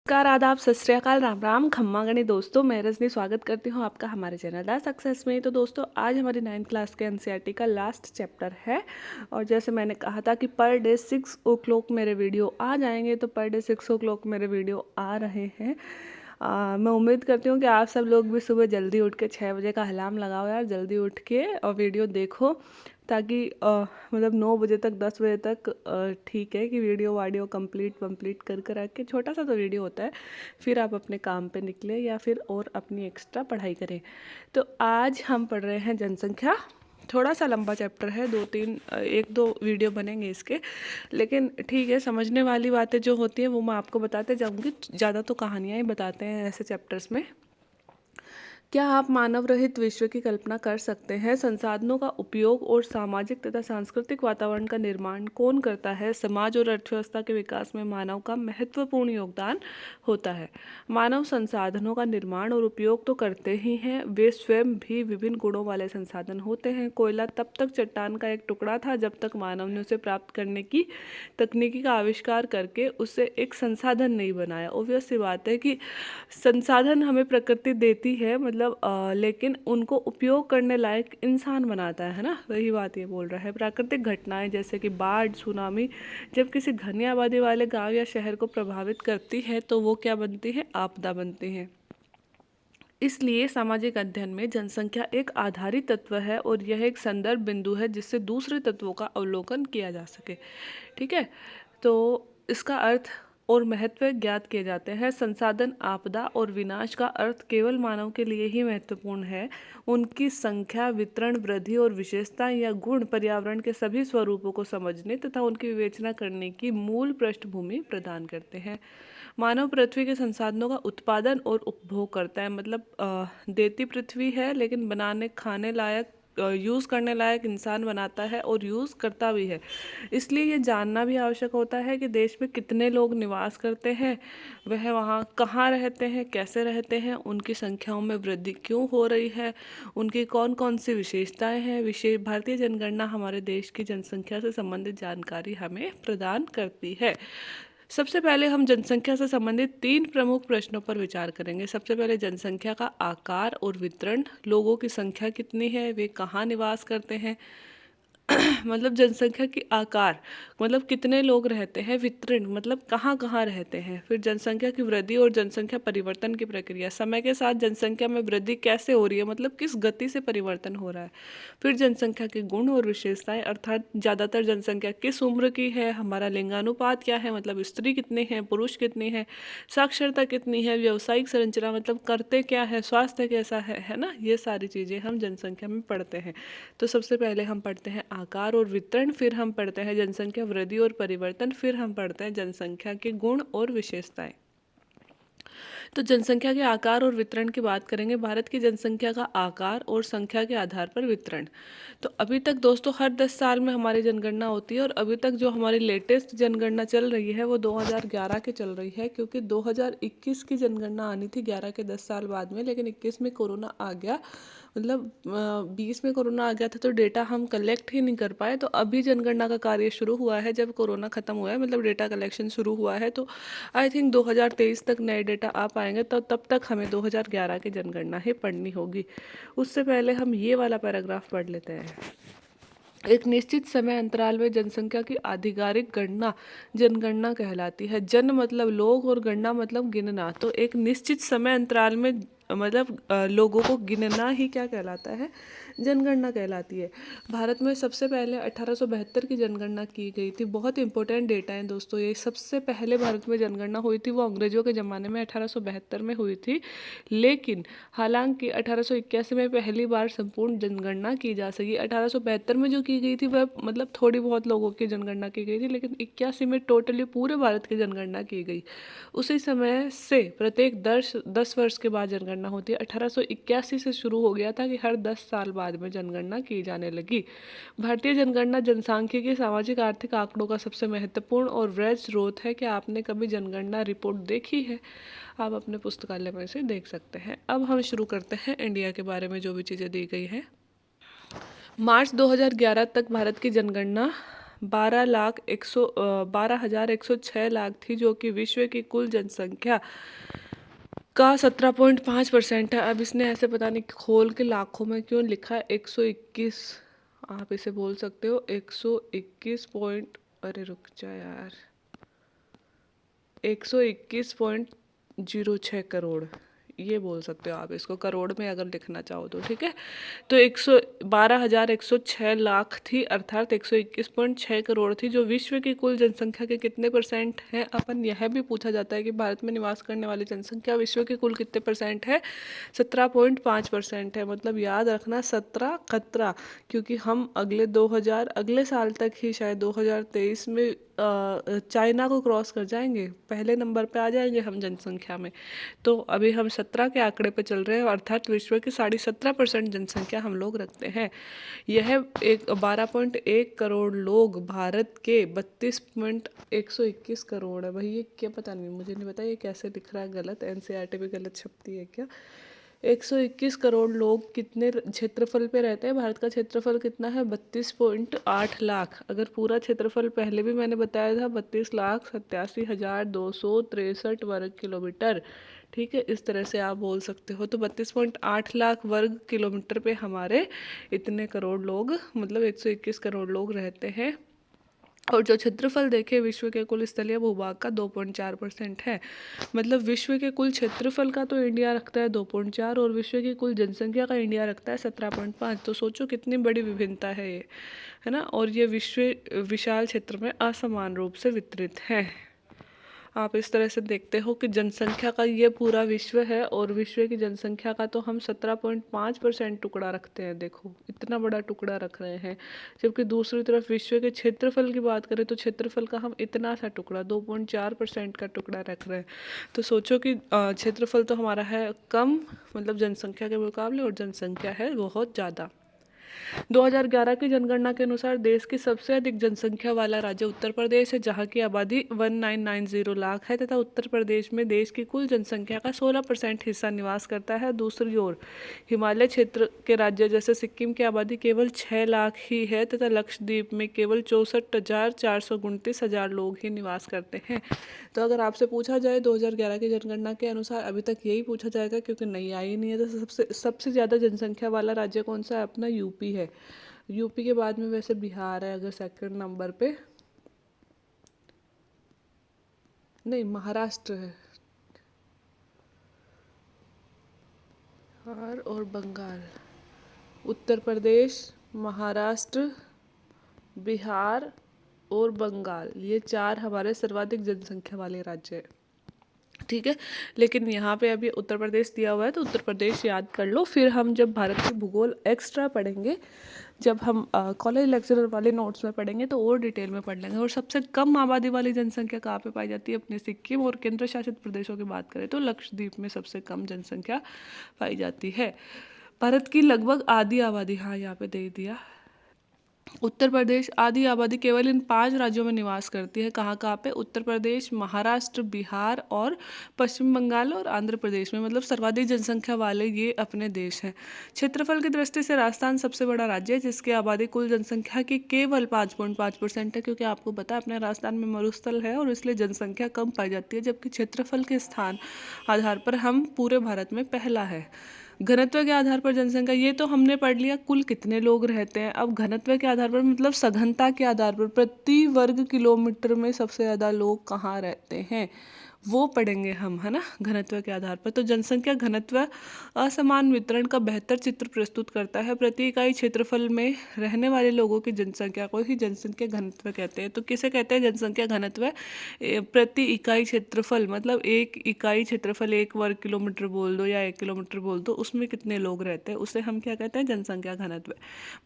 नमस्कार, आदाब, सत श्री अकाल, राम राम, खम्मा गणी दोस्तों। मैं रजनी स्वागत करती हूँ आपका हमारे चैनल द सक्सेस में। तो दोस्तों, आज हमारी 9th क्लास के एनसीईआरटी का लास्ट चैप्टर है। और जैसे मैंने कहा था कि पर डे 6 o'clock मेरे वीडियो आ जाएंगे, तो पर डे 6 o'clock मेरे वीडियो आ रहे हैं। मैं उम्मीद करती हूँ कि आप सब लोग भी सुबह जल्दी उठ के 6 बजे का अलार्म लगाओ यार, जल्दी उठ के और वीडियो देखो, ताकि मतलब 9 बजे तक 10 बजे तक ठीक है कि वीडियो वाडियो कंप्लीट कर रख के, छोटा सा तो वीडियो होता है, फिर आप अपने काम पे निकले या फिर और अपनी एक्स्ट्रा पढ़ाई करें। तो आज हम पढ़ रहे हैं जनसंख्या। थोड़ा सा लंबा चैप्टर है, 1-2 वीडियो बनेंगे इसके, लेकिन ठीक है, समझने वाली बातें जो होती हैं वो मैं आपको बताते जाऊँगी। ज़्यादा तो कहानियाँ ही बताते हैं ऐसे चैप्टर्स में। क्या आप मानव रहित विश्व की कल्पना कर सकते हैं? संसाधनों का उपयोग और सामाजिक तथा सांस्कृतिक वातावरण का निर्माण कौन करता है? समाज और अर्थव्यवस्था के विकास में मानव का महत्वपूर्ण योगदान होता है। मानव संसाधनों का निर्माण और उपयोग तो करते ही हैं, वे स्वयं भी विभिन्न गुणों वाले संसाधन होते हैं। कोयला तब तक चट्टान का एक टुकड़ा था जब तक मानव ने उसे प्राप्त करने की तकनीकी का आविष्कार करके उसे एक संसाधन नहीं बनाया। ऑब्वियस सी बात है कि संसाधन हमें प्रकृति देती है, मतलब लेकिन उनको उपयोग करने लायक इंसान बनाता है ना। वही बात ये बोल रहा है। प्राकृतिक घटनाएं जैसे कि बाढ़, सुनामी जब किसी घनी आबादी वाले गांव या शहर को प्रभावित करती है तो वो क्या बनती है? आपदा बनती है। इसलिए सामाजिक अध्ययन में जनसंख्या एक आधारित तत्व है और यह एक संदर्भ बिंदु है जिससे दूसरे तत्वों का अवलोकन किया जा सके। ठीक है, तो इसका अर्थ और महत्व ज्ञात किए जाते हैं। संसाधन, आपदा और विनाश का अर्थ केवल मानव के लिए ही महत्वपूर्ण है। उनकी संख्या, वितरण, वृद्धि और विशेषता या गुण पर्यावरण के सभी स्वरूपों को समझने तथा उनकी विवेचना करने की मूल पृष्ठभूमि प्रदान करते हैं। मानव पृथ्वी के संसाधनों का उत्पादन और उपभोग करता है, मतलब देती पृथ्वी है लेकिन बनाने खाने लायक, यूज़ करने लायक इंसान बनाता है और यूज़ करता भी है। इसलिए ये जानना भी आवश्यक होता है कि देश में कितने लोग निवास करते हैं, वह वहाँ कहाँ रहते हैं, कैसे रहते हैं, उनकी संख्याओं में वृद्धि क्यों हो रही है, उनकी कौन कौन सी विशेषताएं हैं। भारतीय जनगणना हमारे देश की जनसंख्या से संबंधित जानकारी हमें प्रदान करती है। सबसे पहले हम जनसंख्या से संबंधित 3 प्रमुख प्रश्नों पर विचार करेंगे। सबसे पहले जनसंख्या का आकार और वितरण। लोगों की संख्या कितनी है, वे कहाँ निवास करते हैं। मतलब जनसंख्या की आकार, मतलब कितने लोग रहते हैं। वितरण, मतलब कहाँ कहाँ रहते हैं। फिर जनसंख्या की वृद्धि और जनसंख्या परिवर्तन की प्रक्रिया। समय के साथ जनसंख्या में वृद्धि कैसे हो रही है, मतलब किस गति से परिवर्तन हो रहा है। फिर जनसंख्या के गुण और विशेषताएं, अर्थात ज़्यादातर जनसंख्या किस उम्र की है, हमारा लिंगानुपात क्या है, मतलब स्त्री कितने हैं, पुरुष कितने हैं, साक्षरता कितनी है, व्यावसायिक संरचना, मतलब करते क्या है, स्वास्थ्य कैसा है ना। ये सारी चीज़ें हम जनसंख्या में पढ़ते हैं। तो सबसे पहले हम पढ़ते हैं आकार और वितरण, फिर हम पढ़ते हैं जनसंख्या वृद्धि और परिवर्तन, फिर हम पढ़ते हैं जनसंख्या के गुण और विशेषताएं। तो जनसंख्या के आकार और वितरण की बात करेंगे। भारत की जनसंख्या का आकार और संख्या के आधार पर वितरण। तो अभी तक दोस्तों हर 10 साल में हमारी जनगणना होती है, और अभी तक जो हमारी लेटेस्ट जनगणना चल रही है वो 2011 की चल रही है, क्योंकि 2021 की जनगणना आनी थी 11 के 10 साल बाद में, लेकिन 21 में कोरोना आ गया, मतलब 20 में कोरोना आ गया था, तो डेटा हम कलेक्ट ही नहीं कर पाए। तो अभी जनगणना का कार्य शुरू हुआ है, जब कोरोना खत्म हुआ है, मतलब डेटा कलेक्शन शुरू हुआ है। तो आई थिंक 2023 तक नए डेटा आ पाएंगे, तो तब तक हमें 2011 की जनगणना ही पढ़नी होगी। उससे पहले हम ये वाला पैराग्राफ पढ़ लेते हैं। एक निश्चित समय अंतराल में जनसंख्या की आधिकारिक गणना जनगणना कहलाती है। जन मतलब लोग और गणना मतलब गिनना। तो एक निश्चित समय अंतराल में मतलब लोगों को गिनना ही क्या कहलाता है? जनगणना कहलाती है। भारत में सबसे पहले 1872 की जनगणना की गई थी। बहुत इंपॉर्टेंट डेटा है दोस्तों ये। सबसे पहले भारत में जनगणना हुई थी वो अंग्रेजों के ज़माने में 1872 में हुई थी, लेकिन हालांकि 1881 में पहली बार संपूर्ण जनगणना की जा सकी। 1872 में जो की गई थी वह मतलब थोड़ी बहुत लोगों की जनगणना की गई थी, लेकिन 81 में टोटली पूरे भारत की जनगणना की गई। उसी समय से प्रत्येक 10 वर्ष के बाद जनगणना होती है। 1881 से शुरू हो गया था कि हर 10 साल बाद में जनगणना की जाने लगी। भारतीय जनगणना जनसांख्यिकी, सामाजिक आर्थिक आंकड़ों का सबसे महत्वपूर्ण और वृहद स्रोत है। क्या आपने कभी जनगणना रिपोर्ट देखी है? आप अपने पुस्तकालय में से देख सकते हैं। अब हम शुरू करते हैं इंडिया के बारे में जो भी चीज़ें दी गई हैं। मार्च 2011 तक भारत की जनगणना 12,106 लाख थी, जो कि विश्व की कुल जनसंख्या का 17.5% है। अब इसने ऐसे पता नहीं खोल के लाखों में क्यों लिखा है 121। आप इसे बोल सकते हो 121 पॉइंट, अरे रुक जा यार, 121.06 करोड़, ये बोल सकते हो आप इसको करोड़ में अगर लिखना चाहो तो, ठीक है। तो 112,106 लाख थी, अर्थात 121.6 करोड़ थी, जो विश्व की कुल जनसंख्या के कितने परसेंट है। अपन यह भी पूछा जाता है कि भारत में निवास करने वाली जनसंख्या विश्व के कुल कितने परसेंट है, 17.5% है। मतलब याद रखना 17 खतरा, क्योंकि हम अगले साल तक ही शायद 2023 में चाइना को क्रॉस कर जाएंगे, पहले नंबर पे आ जाएंगे हम जनसंख्या में। तो अभी हम 17 के आंकड़े पे चल रहे हैं, अर्थात विश्व की 17.5% जनसंख्या हम लोग रखते हैं। यह 12.1 करोड़ लोग भारत के 32.121 करोड़ है। भाई ये क्या, पता नहीं, मुझे नहीं पता ये कैसे लिख रहा है, गलत, एनसीईआरटी भी गलत छपती है क्या। 121 करोड़ लोग कितने क्षेत्रफल पे रहते हैं। भारत का क्षेत्रफल कितना है, 32.8 लाख। अगर पूरा क्षेत्रफल पहले भी मैंने बताया था, 32,87,263 वर्ग किलोमीटर, ठीक है। इस तरह से आप बोल सकते हो। तो 32.8 लाख वर्ग किलोमीटर पे हमारे इतने करोड़ लोग, मतलब 121 करोड़ लोग रहते हैं। और जो क्षेत्रफल देखे विश्व के कुल स्थलीय भूभाग का 2.4% है। मतलब विश्व के कुल क्षेत्रफल का तो इंडिया रखता है 2.4, और विश्व की कुल जनसंख्या का इंडिया रखता है 17.5। तो सोचो कितनी बड़ी विभिन्नता है ये, है ना। और ये विश्व विशाल क्षेत्र में असमान रूप से वितरित है। आप इस तरह से देखते हो कि जनसंख्या का ये पूरा विश्व है, और विश्व की जनसंख्या का तो हम 17.5% टुकड़ा रखते हैं। देखो इतना बड़ा टुकड़ा रख रहे हैं, जबकि दूसरी तरफ विश्व के क्षेत्रफल की बात करें तो क्षेत्रफल का हम इतना सा टुकड़ा 2.4% का टुकड़ा रख रहे हैं। तो सोचो कि क्षेत्रफल तो हमारा है कम, मतलब जनसंख्या के मुकाबले, और जनसंख्या है बहुत ज़्यादा। 2011 की जनगणना के अनुसार देश की सबसे अधिक जनसंख्या वाला राज्य उत्तर प्रदेश है, जहां की आबादी 1990 लाख है, तथा उत्तर प्रदेश में देश की कुल जनसंख्या का 16% हिस्सा निवास करता है। दूसरी ओर हिमालय क्षेत्र के राज्य जैसे सिक्किम की आबादी केवल 6 लाख ही है, तथा लक्षद्वीप में केवल 64,429 हजार लोग ही निवास करते हैं। तो अगर आपसे पूछा जाए 2011 की जनगणना के अनुसार, अभी तक यही पूछा जाएगा क्योंकि नई आई नहीं है, तो सबसे ज़्यादा जनसंख्या वाला राज्य कौन सा है, अपना यूपी है। यूपी के बाद में वैसे बिहार है, अगर सेकंड नंबर पे, नहीं महाराष्ट्र है, बिहार और बंगाल, उत्तर प्रदेश, महाराष्ट्र, बिहार और बंगाल, ये 4 हमारे सर्वाधिक जनसंख्या वाले राज्य हैं, ठीक है। लेकिन यहाँ पे अभी उत्तर प्रदेश दिया हुआ है, तो उत्तर प्रदेश याद कर लो। फिर हम जब भारत की भूगोल एक्स्ट्रा पढ़ेंगे, जब हम कॉलेज लेक्चरर वाले नोट्स में पढ़ेंगे, तो और डिटेल में पढ़ लेंगे। और सबसे कम आबादी वाली जनसंख्या कहाँ पे पाई जाती है, अपने सिक्किम, और केंद्र शासित प्रदेशों की बात करें तो लक्षद्वीप में सबसे कम जनसंख्या पाई जाती है। भारत की लगभग आधी आबादी, हाँ यहाँ पे दे दिया, उत्तर प्रदेश, आधी आबादी केवल इन 5 राज्यों में निवास करती है। कहाँ कहाँ पे, उत्तर प्रदेश, महाराष्ट्र, बिहार और पश्चिम बंगाल और आंध्र प्रदेश में, मतलब सर्वाधिक जनसंख्या वाले ये अपने देश हैं। क्षेत्रफल की दृष्टि से राजस्थान सबसे बड़ा राज्य है, जिसकी आबादी कुल जनसंख्या की केवल 5.5% है, क्योंकि आपको पता है अपने राजस्थान में मरुस्थल है, और इसलिए जनसंख्या कम पाई जाती है, जबकि क्षेत्रफल के स्थान आधार पर हम पूरे भारत में पहला है। घनत्व के आधार पर जनसंख्या, ये तो हमने पढ़ लिया कुल कितने लोग रहते हैं। अब घनत्व के आधार पर, मतलब सघनता के आधार पर, प्रति वर्ग किलोमीटर में सबसे ज़्यादा लोग कहाँ रहते हैं, वो पढ़ेंगे हम, है ना, घनत्व के आधार पर। तो जनसंख्या घनत्व असमान वितरण का बेहतर चित्र प्रस्तुत करता है। प्रति इकाई क्षेत्रफल में रहने वाले लोगों की जनसंख्या को ही जनसंख्या घनत्व कहते हैं। तो किसे कहते हैं जनसंख्या घनत्व, प्रति इकाई क्षेत्रफल, मतलब एक इकाई क्षेत्रफल, 1 वर्ग किलोमीटर बोल दो या 1 किलोमीटर बोल दो, उसमें कितने लोग रहते हैं, उसे हम क्या कहते हैं, जनसंख्या घनत्व।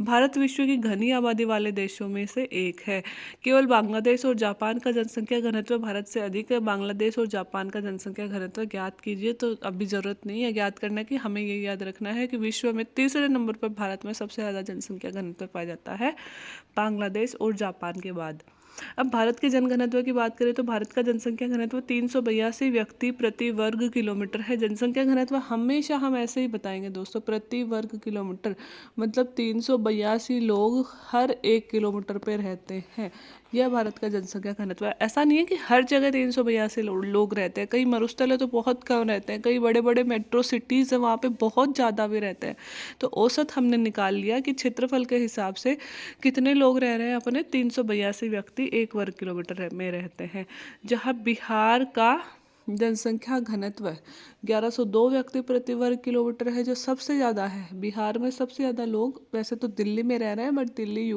भारत विश्व की घनी आबादी वाले देशों में से एक है। केवल बांग्लादेश और जापान का जनसंख्या घनत्व भारत से अधिक है। बांग्लादेश और जापान का जनसंख्या घनत्व ज्ञात कीजिए। तो अभी ज़रूरत नहीं है ज्ञात करने की, हमें ये याद रखना है कि विश्व में तीसरे नंबर पर भारत में सबसे ज़्यादा जनसंख्या घनत्व पाया जाता है, बांग्लादेश और जापान के बाद। अब भारत के जनघनत्व की बात करें तो भारत का जनसंख्या घनत्व 382 व्यक्ति प्रति वर्ग किलोमीटर है। जनसंख्या घनत्व हमेशा हम ऐसे ही बताएंगे दोस्तों, प्रति वर्ग किलोमीटर, मतलब 382 लोग हर 1 किलोमीटर पे रहते हैं। यह भारत का जनसंख्या घनत्व है। ऐसा नहीं है कि हर जगह 382 लोग रहते हैं, कई मरुस्थल है तो बहुत कम रहते हैं, कई बड़े बड़े मेट्रो सिटीज़ है वहाँ पे बहुत ज़्यादा भी रहते हैं। तो औसत हमने निकाल लिया कि क्षेत्रफल के हिसाब से कितने लोग रह रहे हैं अपने, 382 व्यक्ति 1 वर्ग किलोमीटर में रहते हैं। जहाँ बिहार का जनसंख्या घनत्व 1102 व्यक्ति प्रति वर्ग किलोमीटर है, जो सबसे ज़्यादा है। बिहार में सबसे ज़्यादा लोग वैसे तो दिल्ली में रह रहे हैं, बट दिल्ली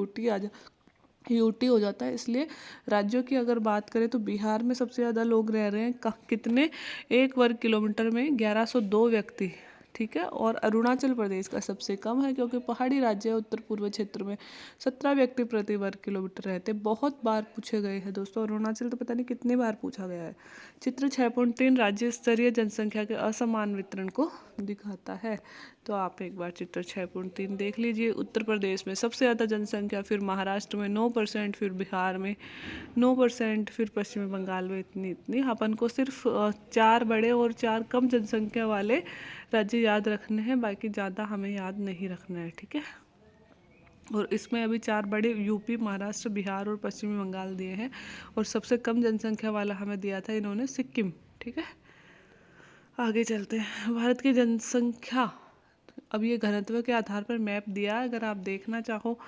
यूटी हो जाता है, इसलिए राज्यों की अगर बात करें तो बिहार में सबसे ज़्यादा लोग रह रहे हैं। कितने, 1 वर्ग किलोमीटर में 1102 व्यक्ति, ठीक है। और अरुणाचल प्रदेश का सबसे कम है, क्योंकि पहाड़ी राज्य है, उत्तर पूर्व क्षेत्र में 17 व्यक्ति प्रति वर्ग किलोमीटर रहते। बहुत बार पूछे गए हैं दोस्तों, अरुणाचल तो पता नहीं कितनी बार पूछा गया है। चित्र 6.3 राज्य स्तरीय जनसंख्या के असमान वितरण को दिखाता है। तो आप एक बार चित्र 6.3 देख लीजिए। उत्तर प्रदेश में सबसे ज़्यादा जनसंख्या, फिर महाराष्ट्र में 9%, फिर बिहार में 9%, फिर पश्चिमी बंगाल में इतनी। अपन को सिर्फ 4 बड़े और 4 कम जनसंख्या वाले राज्य याद रखने हैं, बाकी ज़्यादा हमें याद नहीं रखना है, ठीक है। और इसमें अभी 4 बड़े यूपी, महाराष्ट्र, बिहार और पश्चिमी बंगाल दिए हैं, और सबसे कम जनसंख्या वाला हमें दिया था इन्होंने सिक्किम, ठीक है। आगे चलते हैं। भारत की जनसंख्या, अब ये घनत्व के आधार पर मैप दिया है, अगर आप देखना चाहो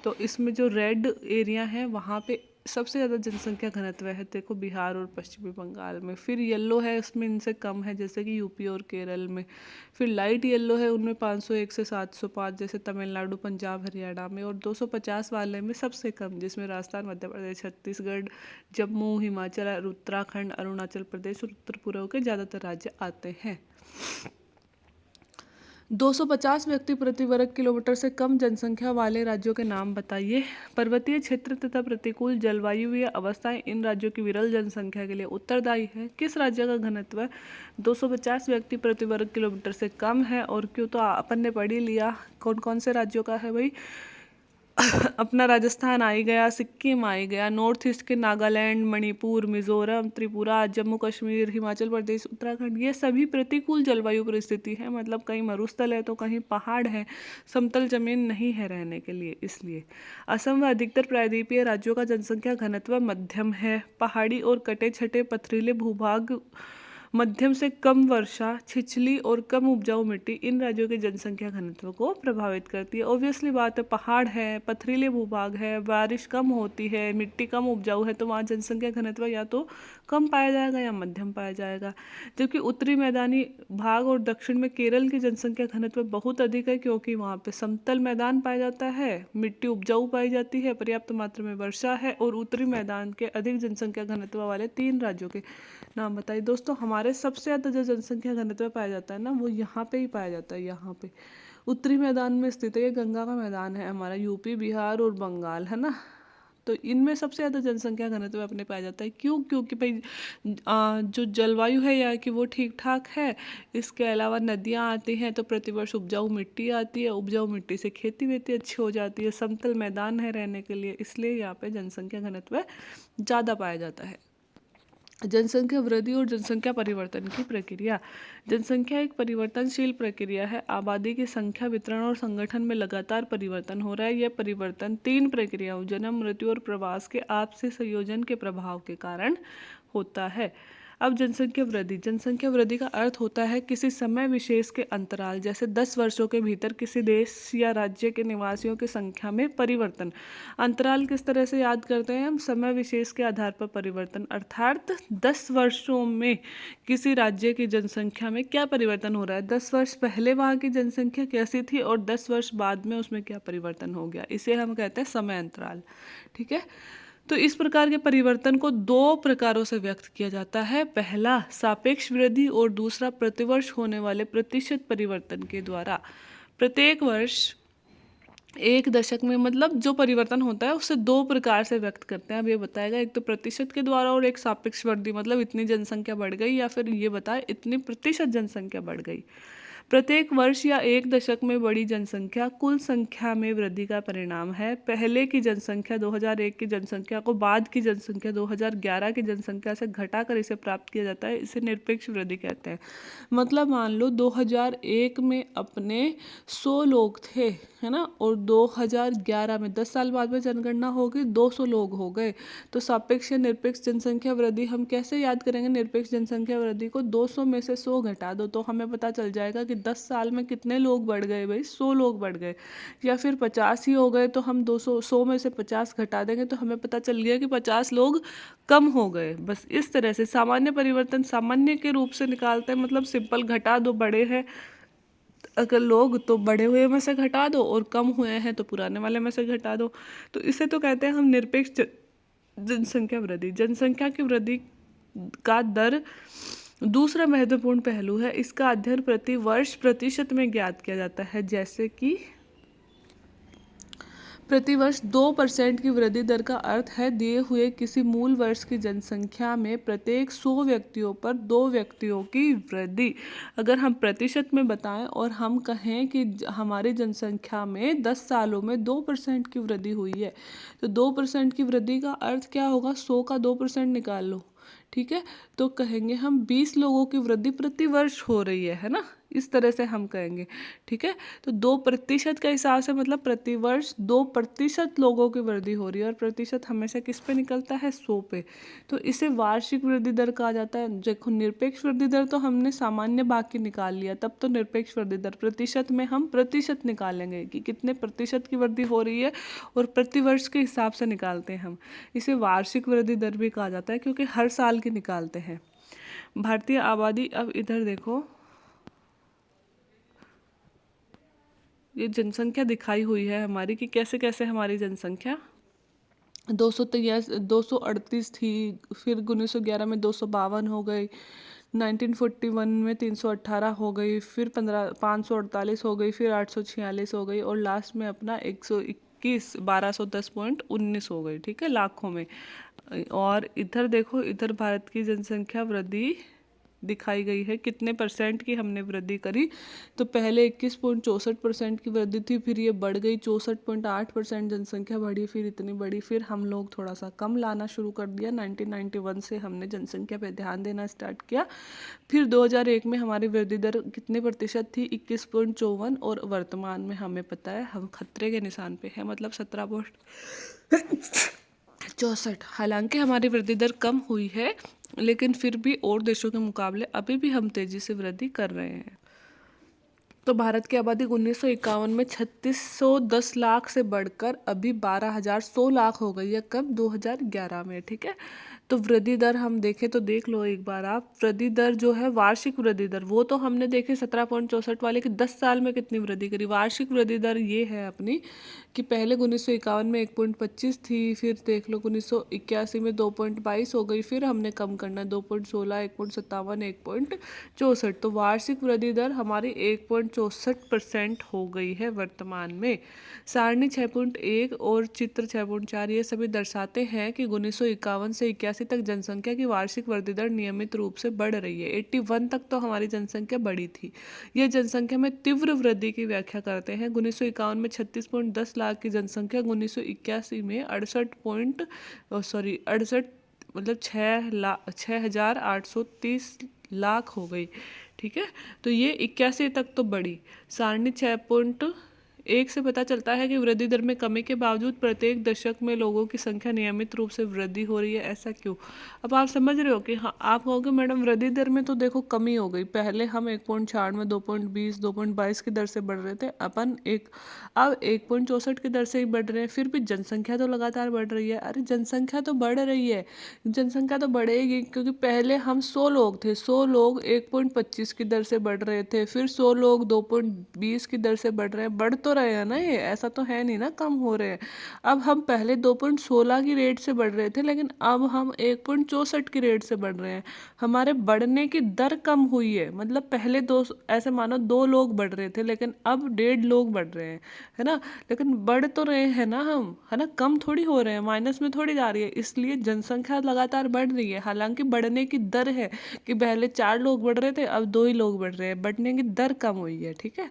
तो इसमें जो रेड एरिया है वहाँ पे सबसे ज़्यादा जनसंख्या घनत्व है, देखो बिहार और पश्चिमी बंगाल में। फिर येलो है, उसमें इनसे कम है, जैसे कि यूपी और केरल में। फिर लाइट येलो है, उनमें 501 से 705, जैसे तमिलनाडु, पंजाब, हरियाणा में। और 250 वाले में सबसे कम, जिसमें राजस्थान, मध्य प्रदेश, छत्तीसगढ़, जम्मू, हिमाचल, उत्तराखंड, अरुणाचल प्रदेश और उत्तर पूर्व के ज़्यादातर राज्य आते हैं। 250 व्यक्ति प्रति वर्ग किलोमीटर से कम जनसंख्या वाले राज्यों के नाम बताइए। पर्वतीय क्षेत्र तथा प्रतिकूल जलवायुवीय अवस्थाएं इन राज्यों की विरल जनसंख्या के लिए उत्तरदायी है। किस राज्य का घनत्व 250 व्यक्ति प्रति वर्ग किलोमीटर से कम है और क्यों? तो अपन ने पढ़ ही लिया कौन कौन से राज्यों का है भाई। अपना राजस्थान आ ही गया, सिक्किम आ ही गया, नॉर्थ ईस्ट के नागालैंड, मणिपुर, मिजोरम, त्रिपुरा, जम्मू कश्मीर, हिमाचल प्रदेश, उत्तराखंड, ये सभी प्रतिकूल जलवायु परिस्थिति है, मतलब कहीं मरुस्थल है तो कहीं पहाड़ है, समतल जमीन नहीं है रहने के लिए। इसलिए असम व अधिकतर प्रायद्वीपीय राज्यों का जनसंख्या घनत्व मध्यम है। पहाड़ी और कटे छटे पथरीले भूभाग, मध्यम से कम वर्षा, छिछली और कम उपजाऊ मिट्टी इन राज्यों के जनसंख्या घनत्व को प्रभावित करती है। ऑब्वियसली बात है, पहाड़ है, पथरीले भूभाग है, बारिश कम होती है, मिट्टी कम उपजाऊ है, तो वहाँ जनसंख्या घनत्व या तो कम पाया जाएगा या मध्यम पाया जाएगा। जबकि उत्तरी मैदानी भाग और दक्षिण में केरल की जनसंख्या घनत्व बहुत अधिक है, क्योंकि वहाँ पे समतल मैदान पाया जाता है, मिट्टी उपजाऊ पाई जाती है, पर्याप्त मात्रा में वर्षा है। और उत्तरी मैदान के अधिक जनसंख्या घनत्व वाले 3 राज्यों के नाम बताइए। दोस्तों हमारे सबसे ज़्यादा जो जनसंख्या घनत्व पाया जाता है ना, वो यहाँ पे ही पाया जाता है, यहाँ पे उत्तरी मैदान में स्थित है। ये गंगा का मैदान है हमारा, यूपी, बिहार और बंगाल, है ना। तो इनमें सबसे ज़्यादा जनसंख्या घनत्व अपने पाया जाता है। क्यों? क्योंकि भाई जो जलवायु है यहाँ की वो ठीक ठाक है। इसके अलावा नदियाँ आती हैं तो प्रतिवर्ष उपजाऊ मिट्टी आती है, उपजाऊ मिट्टी से खेती वेती अच्छी हो जाती है, समतल मैदान है रहने के लिए, इसलिए यहाँ पे जनसंख्या घनत्व ज़्यादा पाया जाता है। जनसंख्या वृद्धि और जनसंख्या परिवर्तन की प्रक्रिया। जनसंख्या एक परिवर्तनशील प्रक्रिया है। आबादी की संख्या, वितरण और संगठन में लगातार परिवर्तन हो रहा है। यह परिवर्तन 3 प्रक्रियाओं, जन्म, मृत्यु और प्रवास के आपसी संयोजन के प्रभाव के कारण होता है। अब जनसंख्या वृद्धि का अर्थ होता है किसी समय विशेष के अंतराल, जैसे 10 वर्षों के भीतर किसी देश या राज्य के निवासियों की संख्या में परिवर्तन। अंतराल किस तरह से याद करते हैं हम? समय विशेष के आधार पर परिवर्तन, अर्थात 10 वर्षों में किसी राज्य की जनसंख्या में क्या परिवर्तन हो रहा है, 10 वर्ष पहले वहाँ की जनसंख्या कैसी थी और 10 वर्ष बाद में उसमें क्या परिवर्तन हो गया, इसे हम कहते हैं समय अंतराल, ठीक है। तो इस प्रकार के परिवर्तन को 2 प्रकारों से व्यक्त किया जाता है। पहला सापेक्ष वृद्धि और दूसरा प्रतिवर्ष होने वाले प्रतिशत परिवर्तन के द्वारा। प्रत्येक वर्ष 1 दशक में, मतलब जो परिवर्तन होता है उसे 2 प्रकार से व्यक्त करते हैं। अब ये बताएगा, एक तो प्रतिशत के द्वारा और एक सापेक्ष वृद्धि, मतलब इतनी जनसंख्या बढ़ गई, या फिर ये बताए इतनी प्रतिशत जनसंख्या बढ़ गई। प्रत्येक वर्ष या एक दशक में बढ़ी जनसंख्या कुल संख्या में वृद्धि का परिणाम है। पहले की जनसंख्या 2001 की जनसंख्या को बाद की जनसंख्या 2011 की जनसंख्या से घटाकर इसे प्राप्त किया जाता है। इसे निरपेक्ष वृद्धि कहते हैं। मतलब मान लो 2001 में अपने 100 लोग थे, है ना, और 2011 में 10 साल बाद में जनगणना होगी 200 लोग हो गए। तो सापेक्ष या निरपेक्ष जनसंख्या वृद्धि हम कैसे याद करेंगे? निरपेक्ष जनसंख्या वृद्धि को 200 में से 100 घटा दो तो हमें पता चल जाएगा कि 10 साल में कितने लोग बढ़ गए भाई, 100 लोग बढ़ गए। या फिर 50 ही हो गए तो हम 200 100 में से 50 घटा देंगे तो हमें पता चल गया कि 50 लोग कम हो गए। बस इस तरह से सामान्य परिवर्तन सामान्य के रूप से निकालते हैं, मतलब सिंपल घटा दो, बड़े हैं अगर लोग तो बड़े हुए में से घटा दो और कम हुए हैं तो पुराने वाले में से घटा दो। तो इसे तो कहते हैं हम निरपेक्ष जनसंख्या वृद्धि। जनसंख्या की वृद्धि का दर दूसरा महत्वपूर्ण पहलू है। इसका अध्ययन प्रति वर्ष प्रतिशत में ज्ञात किया जाता है। जैसे कि प्रतिवर्ष 2% की वृद्धि दर का अर्थ है दिए हुए किसी मूल वर्ष की जनसंख्या में प्रत्येक 100 व्यक्तियों पर 2 व्यक्तियों की वृद्धि। अगर हम प्रतिशत में बताएं और हम कहें कि हमारी जनसंख्या में 10 सालों में 2% की वृद्धि हुई है, तो 2% की वृद्धि का अर्थ क्या होगा? 100 का 2% निकाल लो, ठीक है, तो कहेंगे हम 20 लोगों की वृद्धि प्रति वर्ष हो रही है ना, इस तरह से हम कहेंगे, ठीक है। तो 2% के हिसाब से मतलब प्रति वर्ष 2% लोगों की वृद्धि हो रही है, और प्रतिशत हमेशा किस पे निकलता है? 100 पे। तो इसे वार्षिक वृद्धि दर कहा जाता है। देखो निरपेक्ष वृद्धि दर तो हमने सामान्य भाग की निकाल लिया, तब तो निरपेक्ष वृद्धि दर। प्रतिशत में हम प्रतिशत निकालेंगे कि कितने प्रतिशत की वृद्धि हो रही है, और प्रति वर्ष के हिसाब से निकालते हैं हम। इसे वार्षिक वृद्धि दर भी कहा जाता है क्योंकि हर साल की निकालते हैं। भारतीय आबादी, अब इधर देखो, ये जनसंख्या दिखाई हुई है हमारी कि कैसे कैसे हमारी जनसंख्या 238 थी, फिर 1911 में 252 हो गई, 1941 में 318 हो गई, फिर 548 हो गई, फिर 846 हो गई, और लास्ट में अपना 121 1210.19 हो गई, ठीक है, लाखों में। और इधर देखो, इधर भारत की जनसंख्या वृद्धि दिखाई गई है, कितने परसेंट की हमने वृद्धि करी। तो पहले 21.64% की वृद्धि थी, फिर ये बढ़ गई 64.8% जनसंख्या बढ़ी, फिर इतनी बड़ी, फिर हम लोग थोड़ा सा कम लाना शुरू कर दिया। 1991 से हमने जनसंख्या पे ध्यान देना स्टार्ट किया। फिर 2001 में हमारी वृद्धि दर कितने प्रतिशत थी? 21.54, और वर्तमान में हमें पता है हम खतरे के निशान पे है, मतलब 17.64। हालांकि हमारी वृद्धि दर कम हुई है, लेकिन फिर भी और देशों के मुकाबले अभी भी हम तेजी से वृद्धि कर रहे हैं। तो भारत की आबादी 1951 में 3610 लाख से बढ़कर अभी 12100 लाख हो गई है। कब? 2011 में, ठीक है। तो वृद्धि दर हम देखें तो देख लो एक बार आप, वृद्धि दर जो है वार्षिक वृद्धि दर, वो तो हमने देखे 17.64 वाले कि 10 साल में कितनी वृद्धि करी। वार्षिक वृद्धि दर ये है अपनी कि पहले 1951 में 1.25 थी, फिर देख लो 1981 में 2.22 हो गई, फिर हमने कम करना 2.16, 1.57, 1.64। तो वार्षिक वृद्धि दर हमारी 1.64% हो गई है वर्तमान में। सारणी 6.1 और चित्र 6.4 ये सभी दर्शाते हैं कि 1951 से 81 तक जनसंख्या की वार्षिक वृद्धि दर नियमित रूप से बढ़ रही है। 81 तक तो हमारी जनसंख्या बढ़ी थी। यह जनसंख्या में तीव्र वृद्धि की व्याख्या करते हैं। 1951 में 36.10 लाख की जनसंख्या 1981 में 68 मतलब 6,830 लाख हो गई, ठीक है। तो ये 81 तक तो बढ़ी। सारणी 6.1 से पता चलता है कि वृद्धि दर में कमी के बावजूद प्रत्येक दशक में लोगों की संख्या नियमित रूप से वृद्धि हो रही है। ऐसा क्यों? अब आप समझ रहे हो कि हाँ, आप कहोगे मैडम वृद्धि दर में तो देखो कमी हो गई, पहले हम 1.96, 2.20, 2.22 की दर से बढ़ रहे थे, अब 1.64 की दर से ही बढ़ रहे हैं, फिर भी जनसंख्या तो लगातार बढ़ रही है। अरे जनसंख्या तो बढ़ रही है, जनसंख्या तो बढ़ेगी क्योंकि पहले हम 100 लोग थे, 100 लोग 1.25 की दर से बढ़ रहे थे, फिर 100 लोग 2.20 की दर से बढ़ रहे हैं, बढ़ तो रहे हैं ना, ये ऐसा तो है नहीं ना कम हो रहे हैं। अब हम पहले 2.16 की रेट से बढ़ रहे थे, लेकिन अब हम 1.64 की रेट से बढ़ रहे हैं। हमारे बढ़ने की दर कम हुई है, मतलब पहले दो, ऐसे मानो 2 लोग बढ़ रहे थे, लेकिन अब 1.5 लोग बढ़ रहे हैं, है ना। लेकिन बढ़ तो रहे हैं ना हम, है ना, कम थोड़ी हो रहे हैं, माइनस में थोड़ी जा रही है। इसलिए जनसंख्या लगातार बढ़ रही है, हालांकि बढ़ने की दर है कि पहले 4 लोग बढ़ रहे थे, अब 2 ही लोग बढ़ रहे हैं, बढ़ने की दर कम हुई है, ठीक है।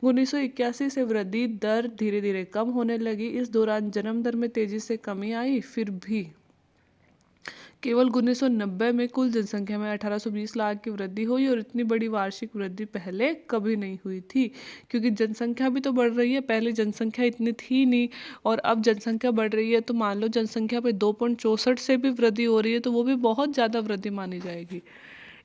1981 से वृद्धि दर धीरे धीरे कम होने लगी। इस दौरान जन्म दर में तेजी से कमी आई, फिर भी केवल 1990 में कुल जनसंख्या में 1820 लाख की वृद्धि हुई, और इतनी बड़ी वार्षिक वृद्धि पहले कभी नहीं हुई थी। क्योंकि जनसंख्या भी तो बढ़ रही है, पहले जनसंख्या इतनी थी नहीं, और अब जनसंख्या बढ़ रही है, तो मान लो जनसंख्या पे 2.64 से भी वृद्धि हो रही है, तो वो भी बहुत ज़्यादा वृद्धि मानी जाएगी।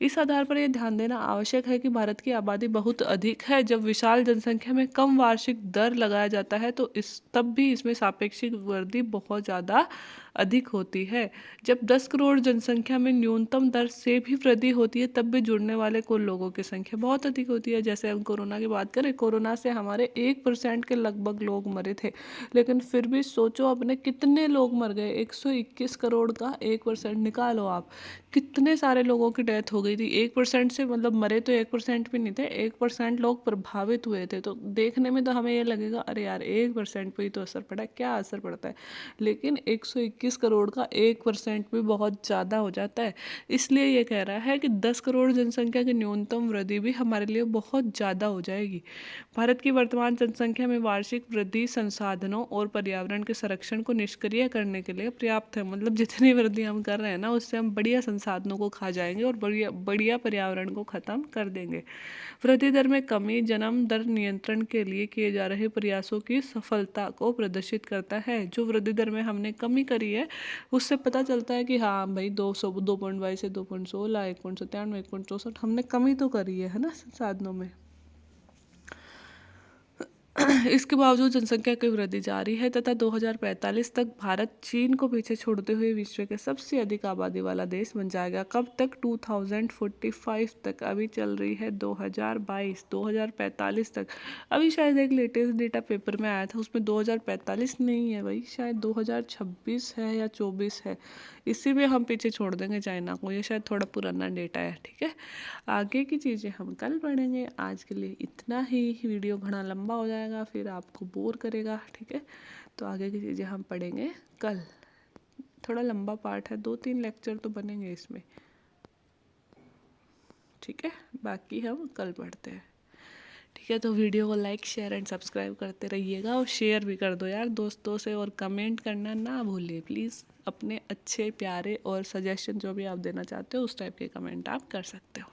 इस आधार पर यह ध्यान देना आवश्यक है कि भारत की आबादी बहुत अधिक है। जब विशाल जनसंख्या में कम वार्षिक दर लगाया जाता है, तो तब भी इसमें सापेक्षिक वृद्धि बहुत ज़्यादा अधिक होती है। जब 10 करोड़ जनसंख्या में न्यूनतम दर से भी वृद्धि होती है, तब भी जुड़ने वाले कुल लोगों की संख्या बहुत अधिक होती है। जैसे हम कोरोना की बात करें, कोरोना से हमारे 1% के लगभग लोग मरे थे, लेकिन फिर भी सोचो अपने कितने लोग मर गए। 121 करोड़ का 1% निकालो आप, कितने सारे लोगों की डेथ हो गई थी। 1% से मतलब मरे तो 1% भी नहीं थे, 1% लोग प्रभावित हुए थे। तो देखने में तो हमें ये लगेगा अरे यार 1% पे ही तो असर पड़ा है, क्या असर पड़ता है, लेकिन 121 करोड़ का 1% भी बहुत ज़्यादा हो जाता है। इसलिए ये कह रहा है कि 10 करोड़ जनसंख्या की न्यूनतम वृद्धि भी हमारे लिए बहुत ज़्यादा हो जाएगी। भारत की वर्तमान जनसंख्या में वार्षिक वृद्धि संसाधनों और पर्यावरण के संरक्षण को निष्क्रिय करने के लिए पर्याप्त है। मतलब जितनी वृद्धि हम कर रहे हैं ना, उससे हम बढ़िया संसाधनों को खा जाएंगे और बढ़िया बढ़िया पर्यावरण को ख़त्म कर देंगे। वृद्धि दर में कमी जन्म दर नियंत्रण के लिए किए जा रहे प्रयासों की सफलता को प्रदर्शित करता है। जो वृद्धि दर में हमने कमी करी है, उससे पता चलता है कि हाँ भाई 2.22 से 2.16, 1.97, 1.64 हमने कमी तो करी है ना संसाधनों में। इसके बावजूद जनसंख्या की वृद्धि जारी है तथा 2045 तक भारत चीन को पीछे छोड़ते हुए विश्व के सबसे अधिक आबादी वाला देश बन जाएगा। कब तक? 2045 तक। अभी चल रही है 2022, 2045 तक। अभी शायद एक लेटेस्ट डेटा पेपर में आया था, उसमें 2045 नहीं है भाई, शायद 2026 है या 24 है। इसी में हम पीछे छोड़ देंगे चाइना को, ये शायद थोड़ा पुराना डेटा है, ठीक है। आगे की चीज़ें हम कल पढ़ेंगे। आज के लिए इतना ही, वीडियो घना लंबा हो जाएगा, फिर आपको बोर करेगा, ठीक है। तो आगे की चीज़ें हम पढ़ेंगे कल। थोड़ा लंबा पार्ट है, 2-3 लेक्चर तो बनेंगे इसमें, ठीक है। बाकी हम कल पढ़ते हैं, ठीक है। तो वीडियो को लाइक, शेयर एंड सब्सक्राइब करते रहिएगा, और शेयर भी कर दो यार दोस्तों से, और कमेंट करना ना भूलिए प्लीज़। अपने अच्छे प्यारे और सजेशन जो भी आप देना चाहते हो उस टाइप के कमेंट आप कर सकते हो।